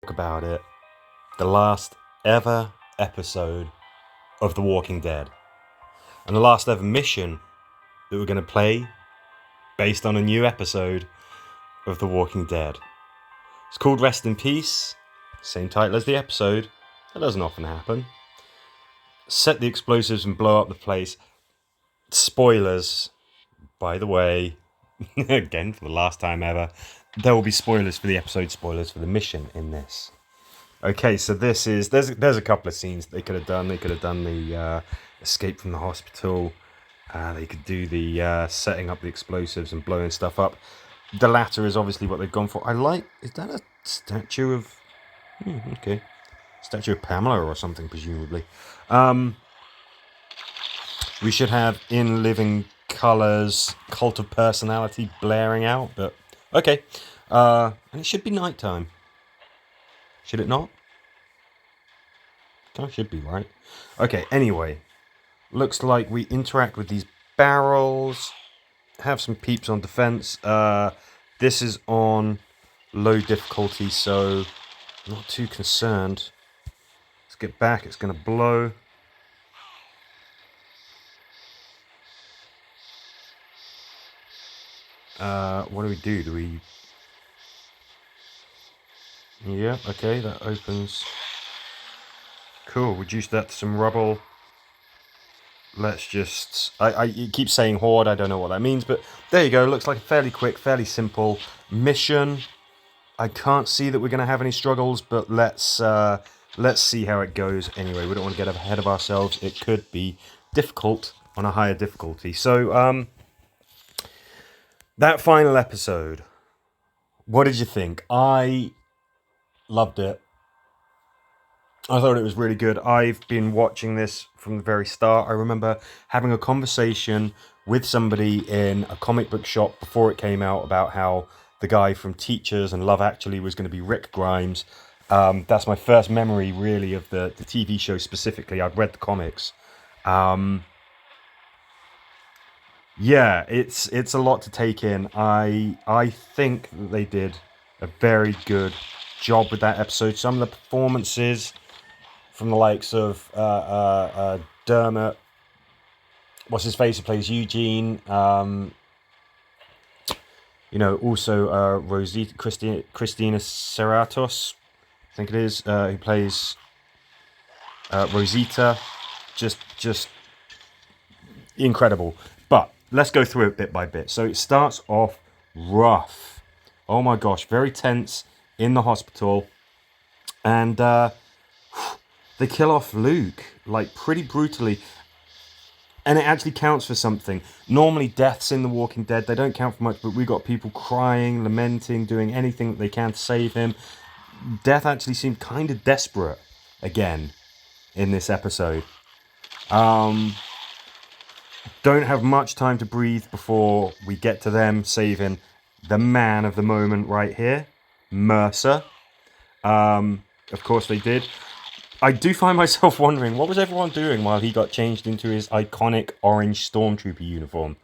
about it. The last ever episode of The Walking Dead. And the last ever mission that we're going to play based on a new episode of The Walking Dead. It's called Rest in Peace. Same title as the episode. That doesn't often happen. Set the explosives and blow up the place. Spoilers, by the way. Again, for the last time ever. There will be spoilers for the episode, spoilers for the mission in this. Okay, so this is... There's a couple of scenes they could have done. They could have done the escape from the hospital. They could do the setting up the explosives and blowing stuff up. The latter is obviously what they've gone for. I like... Is that a statue of... okay. Statue of Pamela or something, presumably. We should have in living colours, Cult of Personality blaring out, but okay. And it should be nighttime. Should it not? That should be right. Okay, anyway. Looks like we interact with these barrels. Have some peeps on defense. This is on low difficulty, so not too concerned. Let's get back. It's going to blow. What do we do? Do we... Yeah, okay, that opens. Cool, reduce that to some rubble. Let's just... I keep saying horde, I don't know what that means, but there you go. Looks like a fairly quick, fairly simple mission. I can't see that we're going to have any struggles, but let's see how it goes. Anyway, we don't want to get ahead of ourselves. It could be difficult on a higher difficulty. So, that final episode, what did you think? I loved it. I thought it was really good. I've been watching this from the very start. I remember having a conversation with somebody in a comic book shop before it came out about how the guy from Teachers and Love Actually was going to be Rick Grimes. That's my first memory, really, of the TV show specifically. I'd read the comics. Yeah, it's a lot to take in. I think that they did a very good job with that episode. Some of the performances from the likes of Dermot, what's his face, who plays Eugene. Also Rosita, Christina Serratos, I think it is, who plays Rosita. Just incredible. But let's go through it bit by bit. So it starts off rough. Oh my gosh, very tense in the hospital. And they kill off Luke, like, pretty brutally. And it actually counts for something. Normally deaths in The Walking Dead, they don't count for much, but we got people crying, lamenting, doing anything that they can to save him. Death actually seemed kind of desperate again in this episode. Don't have much time to breathe before we get to them saving the man of the moment right here, Mercer. Of course they did. I do find myself wondering, what was everyone doing while he got changed into his iconic orange stormtrooper uniform?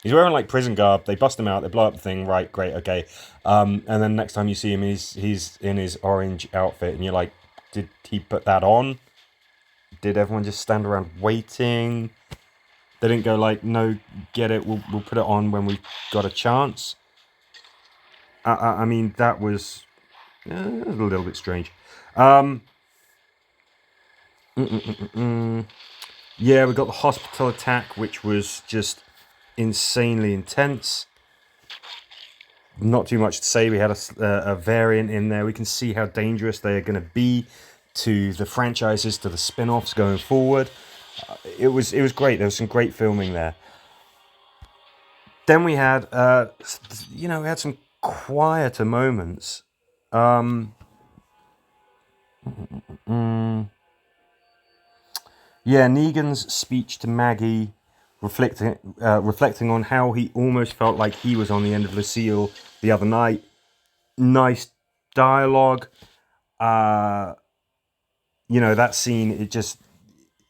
He's wearing like prison garb. They bust him out. They blow up the thing. Right, great, okay. And then next time you see him, he's in his orange outfit, and you're like, did he put that on? Did everyone just stand around waiting? They didn't go like, no, get it. We'll put it on when we got a chance. I mean, that was a little bit strange. Yeah, we got the hospital attack, which was just insanely intense. Not too much to say. We had a variant in there. We can see how dangerous they are going to be to the franchises, to the spin-offs going forward. It was great. There was some great filming there. Then we had, we had some quieter moments. Yeah, Negan's speech to Maggie, reflecting on how he almost felt like he was on the end of Lucille the other night. Nice dialogue. That scene,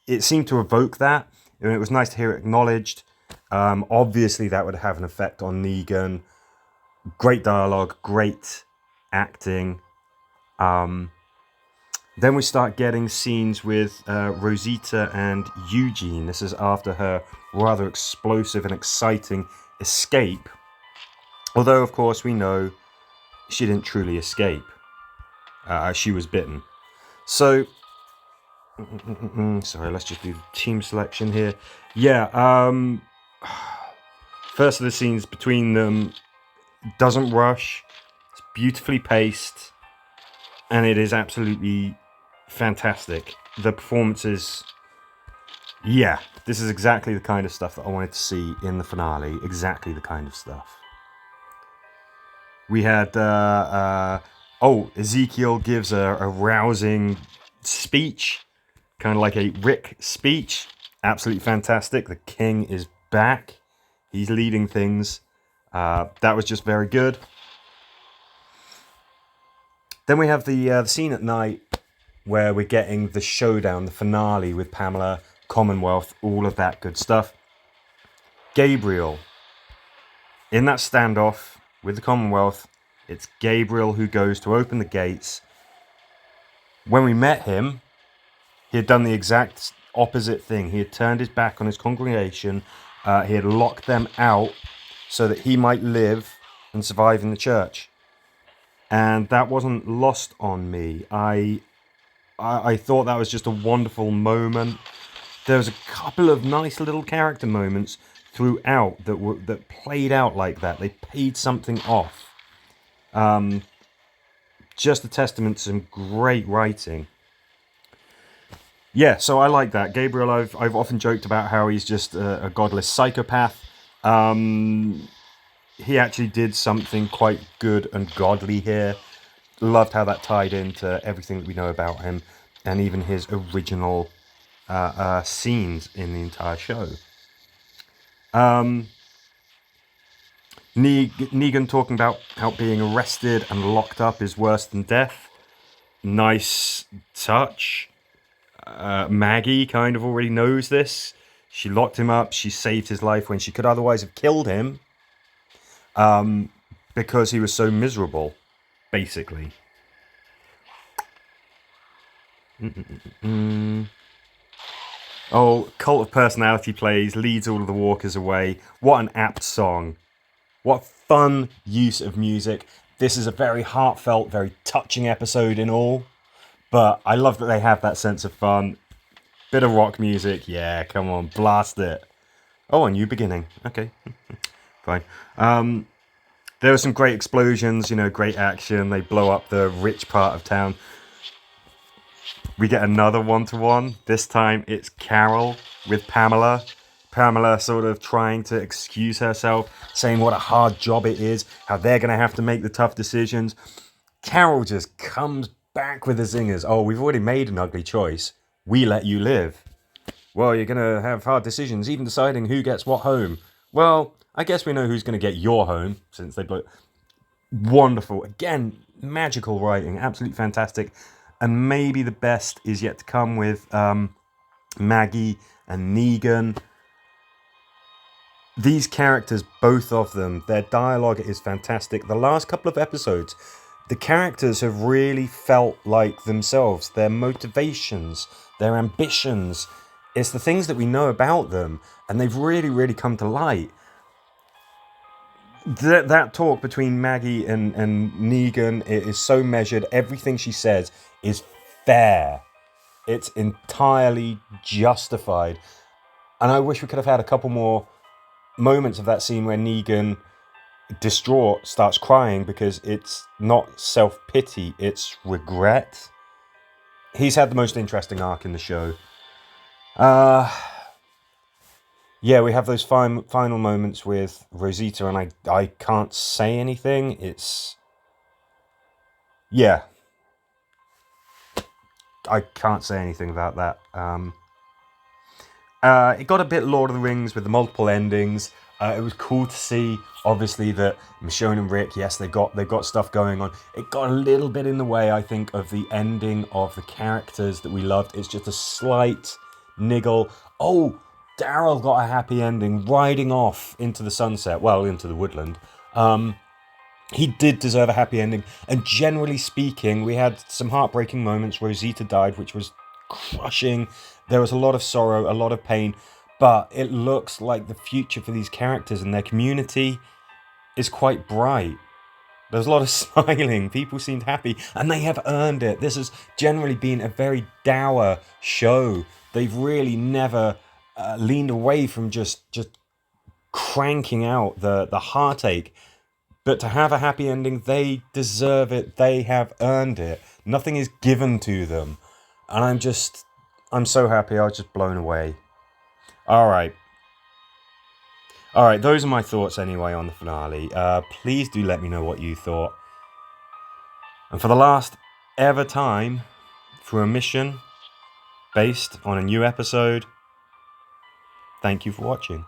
it seemed to evoke that. And it was nice to hear it acknowledged. Obviously, that would have an effect on Negan. Great dialogue, great acting. Then we start getting scenes with Rosita and Eugene. This is after her rather explosive and exciting escape. Although, of course, we know she didn't truly escape. She was bitten. So, sorry, let's just do the team selection here. Yeah, first of the scenes between them doesn't rush. It's beautifully paced. And it is absolutely fantastic. The performances, yeah, this is exactly the kind of stuff that I wanted to see in the finale. Exactly the kind of stuff. We had, Ezekiel gives a rousing speech, kind of like a Rick speech. Absolutely fantastic. The king is back. He's leading things. That was just very good. Then we have the scene at night where we're getting the showdown, the finale with Pamela, Commonwealth, all of that good stuff. Gabriel. In that standoff with the Commonwealth, it's Gabriel who goes to open the gates. When we met him, he had done the exact opposite thing. He had turned his back on his congregation. He had locked them out so that he might live and survive in the church. And that wasn't lost on me. I thought that was just a wonderful moment. There was a couple of nice little character moments throughout that played out like that. They paid something off. Just a testament to some great writing. Yeah, so I like that. Gabriel, I've often joked about how he's just a godless psychopath. He actually did something quite good and godly here. Loved how that tied into everything that we know about him, and even his original scenes in the entire show. Negan talking about how being arrested and locked up is worse than death. Nice touch. Maggie kind of already knows this. She locked him up. She saved his life when she could otherwise have killed him. Because he was so miserable, basically. Oh, Cult of Personality plays, leads all of the walkers away. What an apt song. What fun use of music. This is a very heartfelt, very touching episode in all. But I love that they have that sense of fun. Bit of rock music. Yeah, come on, blast it. Oh, a new beginning. Okay, fine. There were some great explosions, great action. They blow up the rich part of town. We get another one-to-one. This time it's Carol with Pamela. Pamela sort of trying to excuse herself, saying what a hard job it is, how they're going to have to make the tough decisions. Carol just comes back with the zingers. Oh, we've already made an ugly choice. We let you live. Well, you're going to have hard decisions, even deciding who gets what home. Well, I guess we know who's going to get your home, since they both... Wonderful. Again, magical writing. Absolutely fantastic. And maybe the best is yet to come with Maggie and Negan. These characters, both of them, their dialogue is fantastic. The last couple of episodes, the characters have really felt like themselves. Their motivations, their ambitions. It's the things that we know about them. And they've really, really come to light. That talk between Maggie and Negan, it is so measured. Everything she says is fair. It's entirely justified. And I wish we could have had a couple more moments of that scene where Negan, distraught, starts crying because it's not self-pity, it's regret. He's had the most interesting arc in the show. Yeah, we have those final moments with Rosita, and I can't say anything. Yeah. I can't say anything about that. It got a bit Lord of the Rings with the multiple endings. It was cool to see, obviously, that Michonne and Rick, yes, they've got stuff going on. It got a little bit in the way, I think, of the ending of the characters that we loved. It's just a slight niggle. Oh, Daryl got a happy ending, riding off into the sunset. Well, into the woodland. he did deserve a happy ending. And generally speaking, we had some heartbreaking moments. Rosita died, which was crushing. There was a lot of sorrow, a lot of pain. But it looks like the future for these characters and their community is quite bright. There's a lot of smiling. People seemed happy, and they have earned it. This has generally been a very dour show. They've really never leaned away from just cranking out the heartache. But to have a happy ending, they deserve it. They have earned it. Nothing is given to them. And I'm so happy. I was just blown away. All right, those are my thoughts anyway on the finale. Please do let me know what you thought. And for the last ever time, for a mission based on a new episode, thank you for watching.